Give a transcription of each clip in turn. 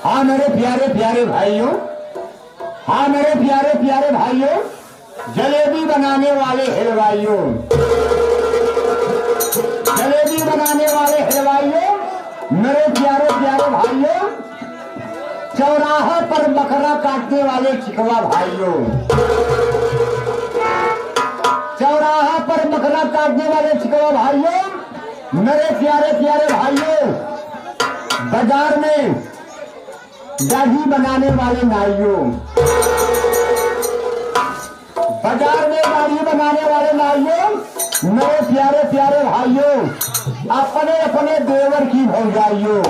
हाँ मेरे प्यारे प्यारे भाइयों, हाँ मेरे प्यारे प्यारे भाइयों, जलेबी बनाने वाले हलवाइयों, जलेबी बनाने वाले हलवाइयों, मेरे प्यारे प्यारे भाइयों, चौराहे पर बकरा काटने वाले चिकवा भाइयों, चौराहा पर बकरा काटने वाले चिकवा भाइयों, मेरे प्यारे प्यारे भाइयों, बाजार में दाढ़ी बनाने वाले नाइयों, बाजार में दाढ़ी बनाने वाले नाइयों, मेरे प्यारे प्यारे भाइयों, अपने अपने देवर की भौजाइयों,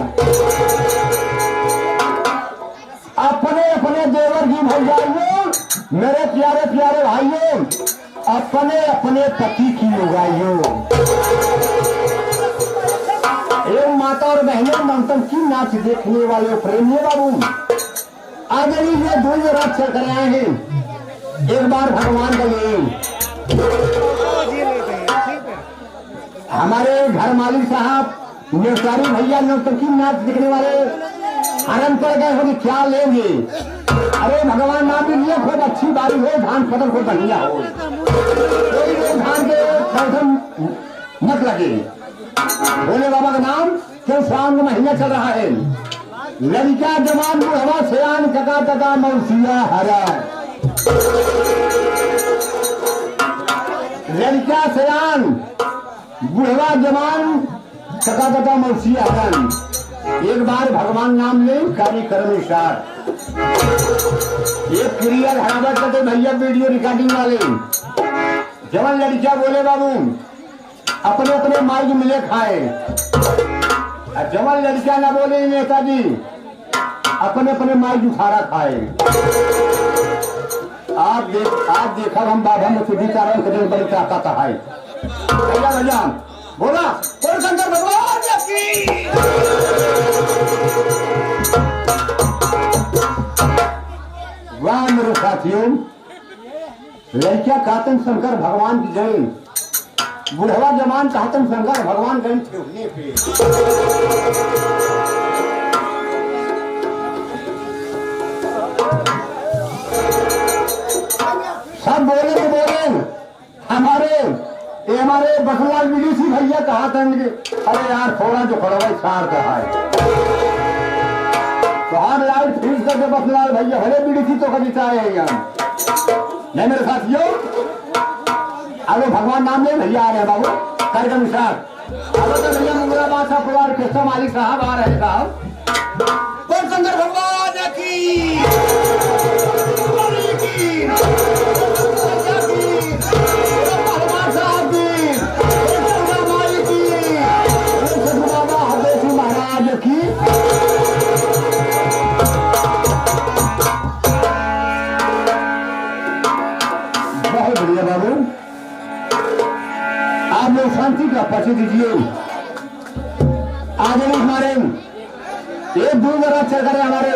अपने अपने देवर की भौजाइयों, मेरे प्यारे प्यारे भाइयों, अपने अपने पति की लुगाइयों। एवं माता और बहनों, नौतन की नाच देखने वाले प्रेमी बाबू, आगे ये दो रात चल कर आए हैं। एक बार भगवान का लिए हमारे घर मालिक साहब नेतारी भैया नौतन की नाच देखने वाले आनंद पड़ गए हो कि क्या लेंगे। अरे भगवान नाम भी लिए, खूब अच्छी बारी हो, धान फसल खूब बढ़िया हो, कोई धान के फसम मत लगे। भोले बाबा का नाम क्यों श्रावण का महीना चल रहा है। लड़का जवान बुढ़वा सयान कका कका मौसिया हरा, लड़का सयान बुढ़वा जवान कका कका मौसिया हरन। एक बार भगवान नाम ले, कार्यक्रम स्टार्ट। एक क्रिया धरावट करते भैया वीडियो रिकॉर्डिंग वाले जवान लड़का बोले बाबू अपने अपने माइक मिले खाए, जवान लड़का ना बोले नेताजी अपने अपने माइक उठारा खाए। आज देखा हम बाबा में सुधी कारण कदम बड़ी ताकत है। भैया भैया बोला बोल शंकर भगवान की। वाह मेरे साथियों, लड़किया कहते शंकर भगवान की जय, बुढ़वा जवान कहते शंकर भगवान गए ठेवने पे। सब बोले तो बोले हमारे बसलाल विदेशी भैया कहा था, अरे यार थोड़ा जो खड़ा है सार का है तो हर लाइट फ्रीज करके बसलाल भैया हरे विदेशी तो कभी चाहे नहीं मेरे साथियों। अरे भगवान नाम ले भैया आ रहे हैं बाबू कार्यक्रम स्टार्ट। अब तो भैया मुंगराबाद साहब परिवार के मालिक साहब आ रहे साहब। बोल शंकर भगवान की। महाराज की बहुत बढ़िया बाबू। आप लोग शांति का परिचय दीजिए। आगे हमारे एक दूरदराज चल कर हमारे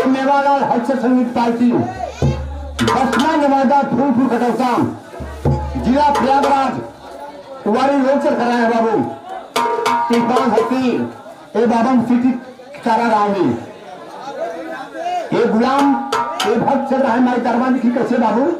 एक मेवालाल हल्चल संगीत पार्टी बसना नवादा फूलपुर कटौता जिला प्रयागराज कुवारी रोड चल कर रहे हैं बाबू तिरपाल भक्ति ए बाबा सिटी चारा गाँव में एक गुलाम एक भक्त चल रहा है हमारे दरबार की कैसे बाबू